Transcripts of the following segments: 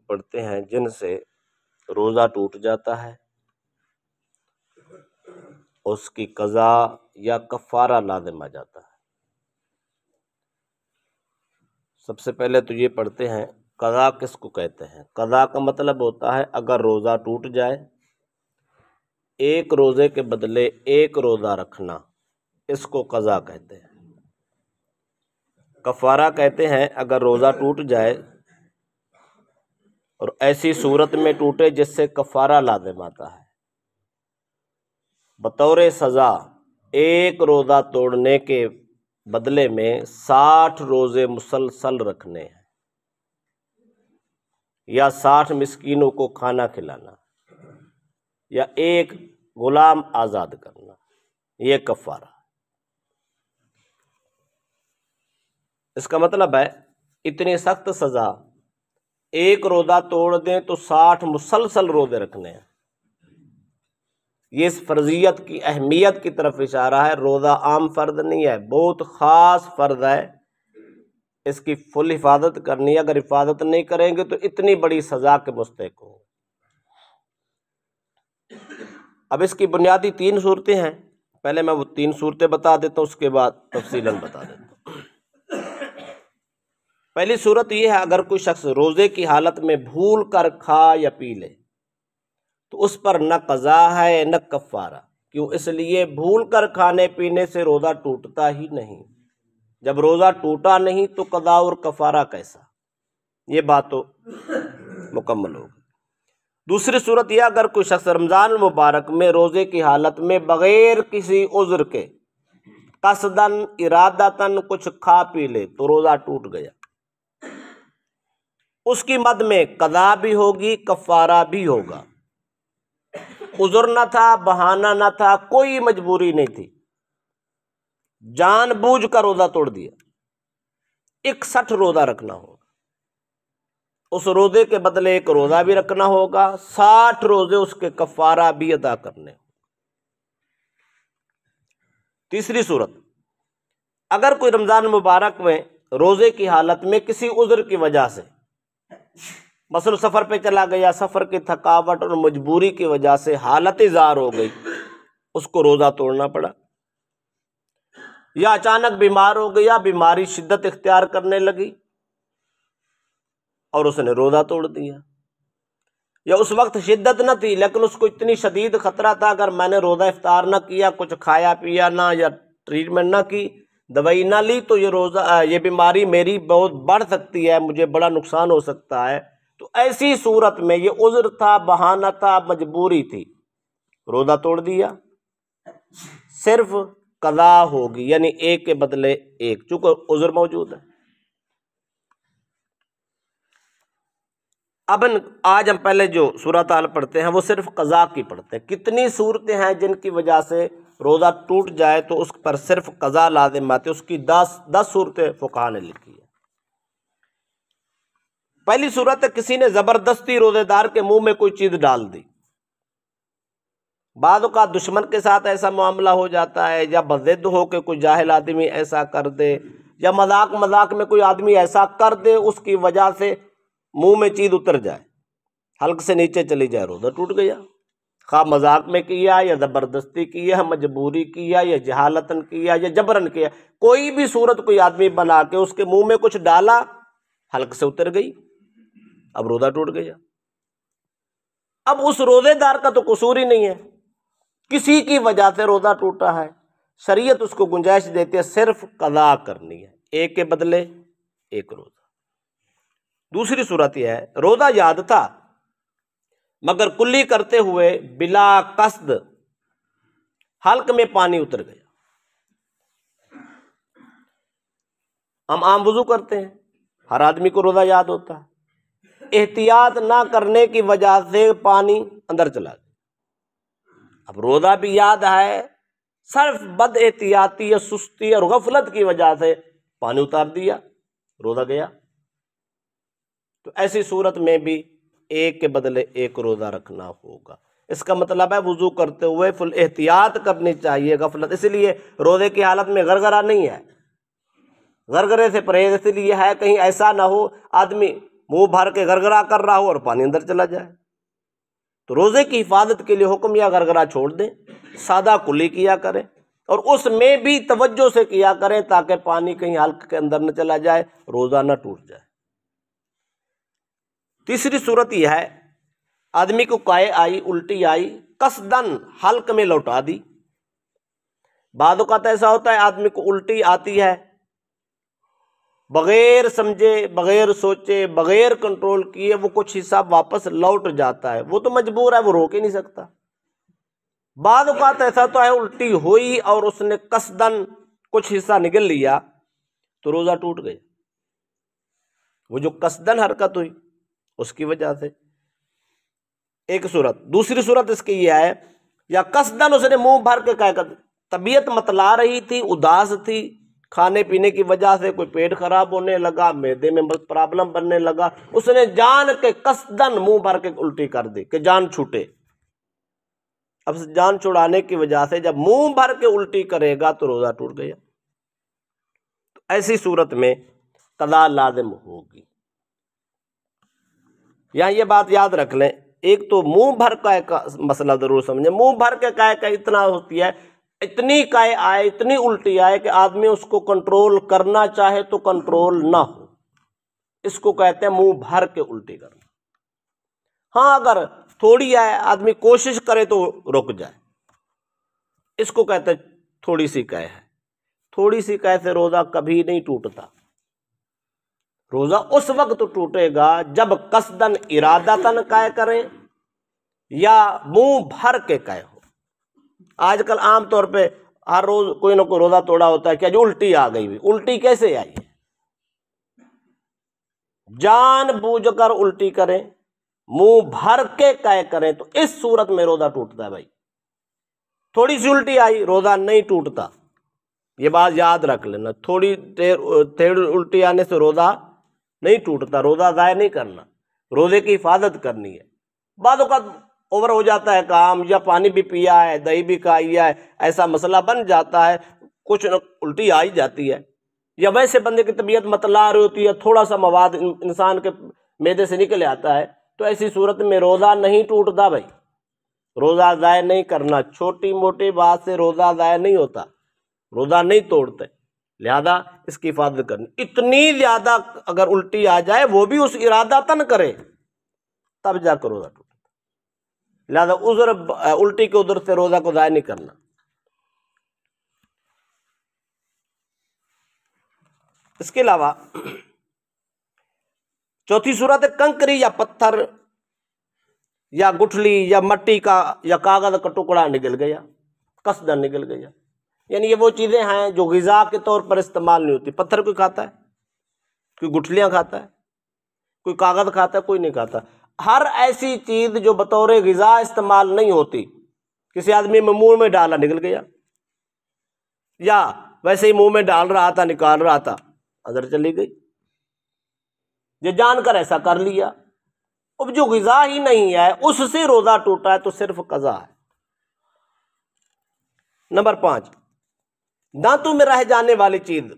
पढ़ते हैं जिनसे रोज़ा टूट जाता है, उसकी कज़ा या कफ़ारा लाज़िम आ जाता है। सबसे पहले तो ये पढ़ते हैं कज़ा किसको कहते हैं। कज़ा का मतलब होता है अगर रोज़ा टूट जाए, एक रोज़े के बदले एक रोज़ा रखना, इसको कज़ा कहते हैं। कफ़ारा कहते हैं अगर रोज़ा टूट जाए और ऐसी सूरत में टूटे जिससे कफ़ारा लाज़िम आता है, बतौर सज़ा एक रोज़ा तोड़ने के बदले में 60 रोज़े मुसलसल रखने हैं या 60 मिस्कीनों को खाना खिलाना या एक गुलाम आज़ाद करना, ये कफ़ारा। इसका मतलब है इतनी सख्त सज़ा, एक रोज़ा तोड़ दें तो 60 मुसलसल रोज़े रखने हैं। ये इस फर्जियत की अहमियत की तरफ इशारा है। रोज़ा आम फ़र्ज नहीं है, बहुत ख़ास फ़र्ज है, इसकी फुल हिफाजत करनी है। अगर हिफाजत नहीं करेंगे तो इतनी बड़ी सज़ा के मुस्तहिक़ हो। अब इसकी बुनियादी 3 सूरतें हैं, पहले मैं वो 3 सूरतें बता देता हूँ, उसके बाद तफसीलन बता देता हूँ। पहली सूरत ये है, अगर कोई शख्स रोज़े की हालत में भूल कर खा या पी ले तो उस पर न कज़ा है न कफ़ारा। क्यों? इसलिए भूल कर खाने पीने से रोज़ा टूटता ही नहीं। जब रोज़ा टूटा नहीं तो कज़ा और कफ़ारा कैसा? ये बात तो मुकम्मल होगी। दूसरी सूरत यह, अगर कोई शख्स रमज़ान मुबारक में रोज़े की हालत में बग़ैर किसी उज़्र के कसदन इरादतन कुछ खा पी ले तो रोज़ा टूट गया। उसकी मद में कज़ा भी होगी, कफ़ारा भी होगा। उज़्र न था, बहाना न था, कोई मजबूरी नहीं थी, जानबूझ कर रोज़ा तोड़ दिया, 61 रोज़ा रखना होगा। उस रोज़े के बदले एक रोज़ा भी रखना होगा, 60 रोज़े उसके कफ़ारा भी अदा करने। तीसरी सूरत, अगर कोई रमज़ान मुबारक में रोज़े की हालत में किसी उज़्र की वजह से, मसलन सफ़र पे चला गया, सफ़र की थकावट और मजबूरी की वजह से हालत ज़ार हो गई, उसको रोज़ा तोड़ना पड़ा, या अचानक बीमार हो गया, बीमारी शिद्दत इख्तियार करने लगी और उसने रोज़ा तोड़ दिया, या उस वक्त शिद्दत न थी लेकिन उसको इतनी शदीद ख़तरा था अगर मैंने रोज़ा इफ्तार न किया, कुछ खाया पिया ना या ट्रीटमेंट ना की, दवाई ना ली तो ये बीमारी मेरी बहुत बढ़ सकती है, मुझे बड़ा नुकसान हो सकता है। तो ऐसी सूरत में ये उज़्र था, बहाना था, मजबूरी थी, रोज़ा तोड़ दिया, सिर्फ कज़ा होगी, यानी एक के बदले एक, चूंकि उज़्र मौजूद है। अब आज हम पहले जो सूरत आल पढ़ते हैं वो सिर्फ कज़ा की पढ़ते हैं। कितनी सूरतें हैं जिनकी वजह से रोज़ा टूट जाए तो उस पर सिर्फ कज़ा लाज़िम आती है, उसकी 10 सूरतें फुक़हा ने लिखी है। पहली सूरत है, किसी ने ज़बरदस्ती रोज़ेदार के मुंह में कोई चीज़ डाल दी। बाद का दुश्मन के साथ ऐसा मामला हो जाता है, या बज़िद हो के कोई जाहिल आदमी ऐसा कर दे, या मजाक में कोई आदमी ऐसा कर दे उसकी वजह से मुंह में चीज़ उतर जाए, हल्क से नीचे चली जाए, रोज़ा टूट गया। खा मजाक में किया या ज़बरदस्ती किया, मजबूरी किया या जहालतन किया या जबरन किया, कोई भी सूरत कोई आदमी बना के उसके मुंह में कुछ डाला, हल्क से उतर गई, अब रोज़ा टूट गया। अब उस रोज़ेदार का तो कसूर ही नहीं है, किसी की वजह से रोज़ा टूटा है, शरीयत उसको गुंजाइश देती है सिर्फ कज़ा करनी है, एक के बदले एक रोज़ा। दूसरी सूरत यह है, रोज़ा याद था मगर कुल्ली करते हुए बिला कसद हल्क में पानी उतर गया। हम आम वुज़ू करते हैं, हर आदमी को रोज़ा याद होता है, एहतियात ना करने की वजह से पानी अंदर चला गया। अब रोज़ा भी याद है, सिर्फ बद एहतियाती या सुस्ती और गफलत की वजह से पानी उतार दिया, रोज़ा गया। तो ऐसी सूरत में भी एक के बदले एक रोज़ा रखना होगा। इसका मतलब है वुज़ू करते हुए फुल एहतियात करनी चाहिए, गफलत, इसलिए रोज़े की हालत में गरगरा नहीं है, गरगरे से परहेज इसलिए है कहीं ऐसा ना हो आदमी मुंह भर के गरगरा कर रहा हो और पानी अंदर चला जाए। तो रोजे की हिफाजत के लिए हुक्म या गरगरा छोड़ दें, सादा कुली किया करें और उसमें भी तवज्जो से किया करें ताकि पानी कहीं हल्क के अंदर न चला जाए, रोजा न टूट जाए। तीसरी सूरत यह है, आदमी को काये आई, उल्टी आई, कसदन हल्क में लौटा दी। बाद औक़ात ऐसा होता है आदमी को उल्टी आती है, बगैर समझे, बगैर सोचे, बगैर कंट्रोल किए वो कुछ हिस्सा वापस लौट जाता है, वो तो मजबूर है, वो रोक ही नहीं सकता। बाद औक़ात ऐसा तो है उल्टी हुई और उसने कसदन कुछ हिस्सा निगल लिया तो रोजा टूट गया। वो जो कसदन हरकत हुई उसकी वजह से एक सूरत। दूसरी सूरत इसकी यह है, या कसदन उसने मुंह भर के कह कर, तबीयत मतला रही थी, उदास थी, खाने पीने की वजह से कोई पेट खराब होने लगा, मैदे में प्रॉब्लम बनने लगा, उसने जान के कसदन मुंह भर के उल्टी कर दी कि जान छूटे। अब जान छुड़ाने की वजह से जब मुंह भर के उल्टी करेगा तो रोजा टूट गया। तो ऐसी सूरत में कदा लाजिम होगी। यहां ये बात याद रख लें, एक तो मुंह भर का मसला जरूर समझे। मुंह भर के का इतना होती है, इतनी काय आए, इतनी उल्टी आए कि आदमी उसको कंट्रोल करना चाहे तो कंट्रोल ना हो, इसको कहते हैं मुंह भर के उल्टी करना। हाँ, अगर थोड़ी आए, आदमी कोशिश करे तो रुक जाए, इसको कहते हैं थोड़ी सी काय है। थोड़ी सी काय से रोजा कभी नहीं टूटता। रोजा उस वक्त टूटेगा जब कसदन इरादतन काय करें या मुंह भर के काय हो। आजकल आमतौर पे हर रोज कोई ना कोई रोजा तोड़ा होता है, क्या जो उल्टी आ गई हुई। उल्टी कैसे आई? जानबूझकर उल्टी करें, मुंह भर के काय करें तो इस सूरत में रोजा टूटता है भाई। थोड़ी सी उल्टी आई, रोजा नहीं टूटता, ये बात याद रख लेना। थोड़ी देर उल्टी आने से रोजा नहीं टूटता। रोजा ज़ाया नहीं करना, रोजे की हिफाजत करनी है। बादों का ओवर हो जाता है काम, या पानी भी पिया है, दही भी खाई है, ऐसा मसला बन जाता है, कुछ उल्टी आ ही जाती है, या वैसे बंदे की तबीयत मतला रही होती है, थोड़ा सा मवाद इंसान के मैदे से निकल आता है, तो ऐसी सूरत में रोज़ा नहीं टूटता भाई। रोज़ा ज़ाया नहीं करना, छोटी मोटी बात से रोज़ा ज़ाया नहीं होता, रोज़ा नहीं तोड़ते, लिहाजा इसकी हिफाजत करनी। इतनी ज़्यादा अगर उल्टी आ जाए, वो भी उस इरादतन करे, तब जाकर रोज़ा टूटे। लिहाजा उज़र, उल्टी के उधर से रोज़ा को ज़ाया नहीं करना। इसके अलावा चौथी सूरत है, कंकरी या पत्थर या गुठली या मट्टी का या कागज का टुकड़ा निकल गया, कसदन निकल गया। यानी ये वो चीज़ें हैं जो ग़िज़ा के तौर पर इस्तेमाल नहीं होती। पत्थर कोई खाता है, कोई गुठलियाँ खाता है, कोई कागज़ खाता है, कोई नहीं खाता। हर ऐसी चीज़ जो बतौर ग़िज़ा इस्तेमाल नहीं होती, किसी आदमी में मुंह में डाला निकल गया, या वैसे ही मुंह में डाल रहा था, निकाल रहा था, अंदर चली गई, ये जानकर ऐसा कर लिया। अब जो ग़िज़ा ही नहीं है उससे रोज़ा टूटा है तो सिर्फ कज़ा है। नंबर 5, दांतों में रह जाने वाली चीज़।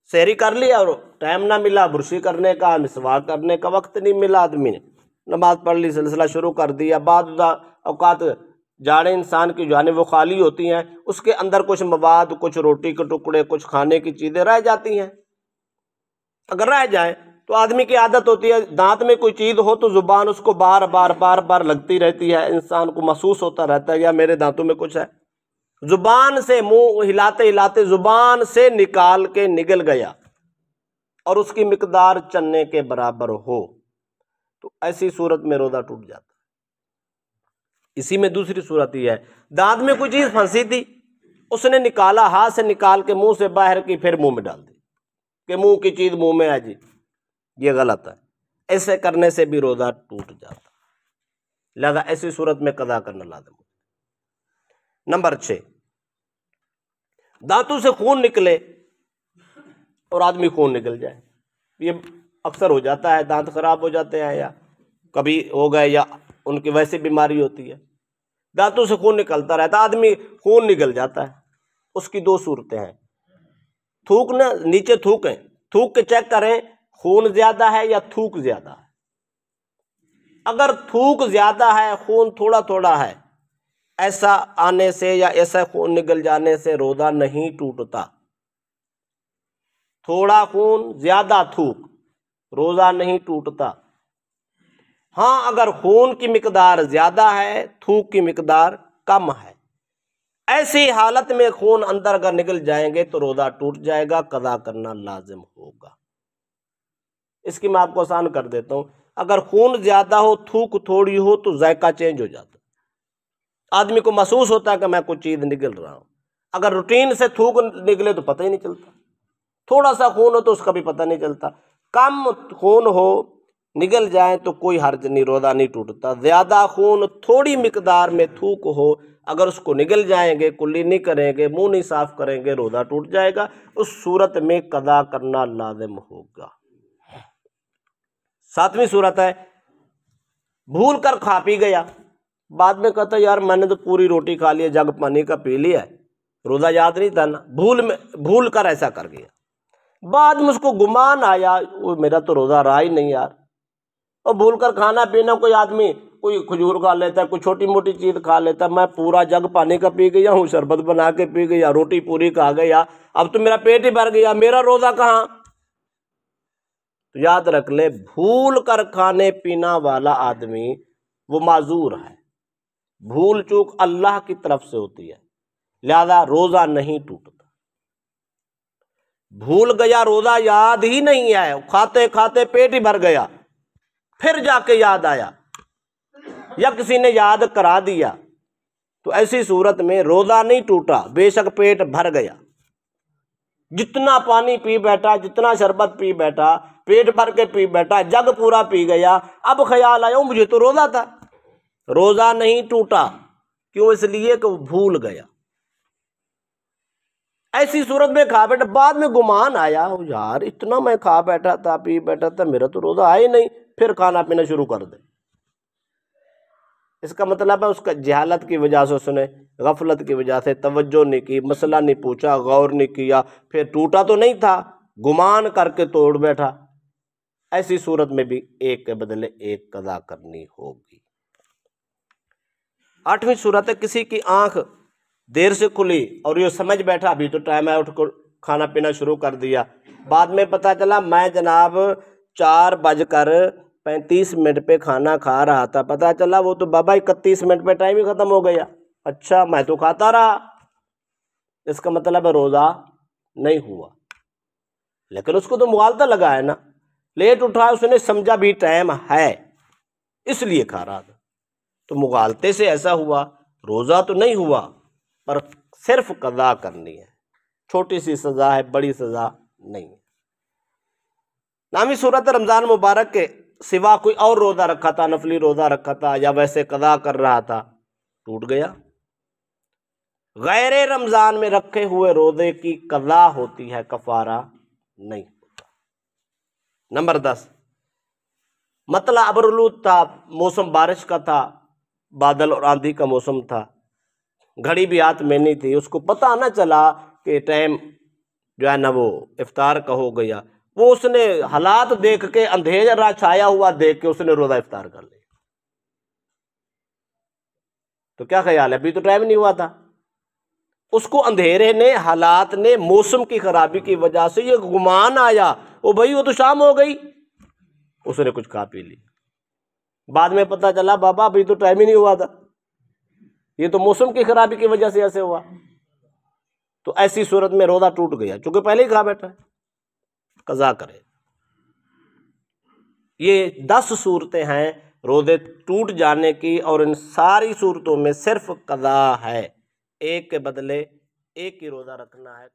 सहरी कर लिया और टाइम ना मिला ब्रुशी करने का, मिसवाक करने का वक्त नहीं मिला, आदमी ने नमाज पढ़ ली, सिलसिला शुरू कर दिया। बाद औकात जाड़े इंसान की जाने वो खाली होती हैं, उसके अंदर कुछ मवाद, कुछ रोटी के टुकड़े, कुछ खाने की चीज़ें रह जाती हैं। अगर रह जाए तो आदमी की आदत होती है, दांत में कोई चीज़ हो तो ज़ुबान उसको बार बार लगती रहती है, इंसान को महसूस होता रहता है या मेरे दांतों में कुछ है। ज़ुबान से मुंह हिलाते हिलाते ज़ुबान से निकाल के निगल गया और उसकी मिकदार चन्ने के बराबर हो, तो ऐसी सूरत में रोज़ा टूट जाता है। इसी में दूसरी सूरत ही है, दांत में कोई चीज़ फंसी थी, उसने निकाला, हाथ से निकाल के मुंह से बाहर की, फिर मुंह में डाल दी कि मुंह की चीज़ मुंह में आ जी, ये गलत है। ऐसे करने से भी रोज़ा टूट जाता है, लिहाजा ऐसी सूरत में कज़ा करना लाज़िम है। नंबर 6, दांतों से खून निकले और आदमी खून निकल जाए। ये अक्सर हो जाता है, दांत खराब हो जाते हैं या कभी हो गए या उनकी वैसी बीमारी होती है, दांतों से खून निकलता रहता है, आदमी खून निकल जाता है। उसकी 2 सूरतें हैं, थूकना, नीचे थूकें, थूक के चेक करें खून ज्यादा है या थूक ज्यादा है? अगर थूक ज्यादा है, खून थोड़ा थोड़ा है, ऐसा आने से या ऐसा खून निकल जाने से रोजा नहीं टूटता। थोड़ा खून ज्यादा थूक, रोजा नहीं टूटता। हाँ, अगर खून की मिकदार ज्यादा है, थूक की मिकदार कम है, ऐसी हालत में खून अंदर अगर निकल जाएंगे तो रोजा टूट जाएगा, कदा करना लाजिम होगा। इसकी मैं आपको आसान कर देता हूं। अगर खून ज्यादा हो, थूक थोड़ी हो, तो जायका चेंज हो जाता है। आदमी को महसूस होता है कि मैं कुछ चीज निकल रहा हूं। अगर रूटीन से थूक निकले तो पता ही नहीं चलता, थोड़ा सा खून हो तो उसका भी पता नहीं चलता। कम खून हो, निकल जाए तो कोई हर्ज नहीं, रोजा नहीं टूटता। ज्यादा खून, थोड़ी मिकदार में थूक हो, अगर उसको निकल जाएंगे, कुल्ली नहीं करेंगे, मुंह नहीं साफ करेंगे, रोजा टूट जाएगा। उस सूरत में कदा करना लाजिम होगा। 7वीं सूरत है, भूल कर खा पी गया, बाद में कहता यार मैंने तो पूरी रोटी खा ली, जग पानी का पी लिया, रोजा याद नहीं था ना, भूल कर ऐसा कर गया। बाद में उसको गुमान आया, वो मेरा तो रोजा रहा ही नहीं यार। और भूल कर खाना पीना, कोई आदमी कोई खजूर खा लेता है, कोई छोटी मोटी चीज खा लेता है, मैं पूरा जग पानी का पी गया हूँ, शरबत बना के पी गया, रोटी पूरी खा गया, अब तो मेरा पेट ही भर गया, मेरा रोजा कहाँ? तो याद रख ले, भूल कर खाने पीना वाला आदमी वो माजूर है। भूल चूक अल्लाह की तरफ से होती है, लिहाजा रोजा नहीं टूटता। भूल गया, रोजा याद ही नहीं आया, खाते खाते पेट ही भर गया, फिर जाके याद आया या किसी ने याद करा दिया, तो ऐसी सूरत में रोजा नहीं टूटा, बेशक पेट भर गया, जितना पानी पी बैठा, जितना शरबत पी बैठा, पेट भर के पी बैठा, जग पूरा पी गया, अब ख्याल आया मुझे तो रोजा था, रोजा नहीं टूटा। क्यों? इसलिए कि वो भूल गया। ऐसी सूरत में खा बैठा, बाद में गुमान आया, यार इतना मैं खा बैठा था, पी बैठा था, मेरा तो रोजा आया ही नहीं, फिर खाना पीना शुरू कर दे। इसका मतलब है उसका जहालत की वजह से, उसने गफलत की वजह से तवज्जो नहीं की, मसला नहीं पूछा, गौर नहीं किया, फिर टूटा तो नहीं था, गुमान करके तोड़ बैठा। ऐसी सूरत में भी एक के बदले एक कदा करनी होगी। 8वीं सूरत है, किसी की आंख देर से खुली और ये समझ बैठा अभी तो टाइम है, उठ कर खाना पीना शुरू कर दिया, बाद में पता चला मैं जनाब 4:35 पे खाना खा रहा था, पता चला वो तो बाबा 31 मिनट पे टाइम ही खत्म हो गया। अच्छा, मैं तो खाता रहा, इसका मतलब है रोजा नहीं हुआ। लेकिन उसको तो मुगालता लगा है ना, लेट उठा, उसने समझा भी टाइम है इसलिए खा रहा था, तो मुगालते से ऐसा हुआ, रोजा तो नहीं हुआ, पर सिर्फ कज़ा करनी है। छोटी सी सजा है, बड़ी सजा नहीं है। 9वीं सूरत रमजान मुबारक के सिवा कोई और रोजा रखा था, नफली रोजा रखा था या वैसे कज़ा कर रहा था, टूट गया। गैर रमजान में रखे हुए रोजे की कज़ा होती है, कफारा नहीं होता। नंबर 10, मतला अबरलूद था, मौसम बारिश का था, बादल और आंधी का मौसम था, घड़ी भी हाथ में नहीं थी, उसको पता ना चला कि टाइम जो है ना वो इफ्तार का हो गया, वो उसने हालात देख के, अंधेरा छाया हुआ देख के उसने रोजा इफ्तार कर लिया, तो क्या ख्याल है, अभी तो टाइम नहीं हुआ था। उसको अंधेरे ने, हालात ने, मौसम की खराबी की वजह से ये गुमान आया, ओ भाई वो तो शाम हो गई, उसने कुछ खा पी ली, बाद में पता चला बाबा अभी तो टाइम ही नहीं हुआ था, ये तो मौसम की खराबी की वजह से ऐसे हुआ। तो ऐसी सूरत में रोजा टूट गया, क्योंकि पहले ही खा बैठा है, कज़ा करे। ये 10 सूरतें हैं रोजे टूट जाने की, और इन सारी सूरतों में सिर्फ कज़ा है, एक के बदले एक ही रोजा रखना है।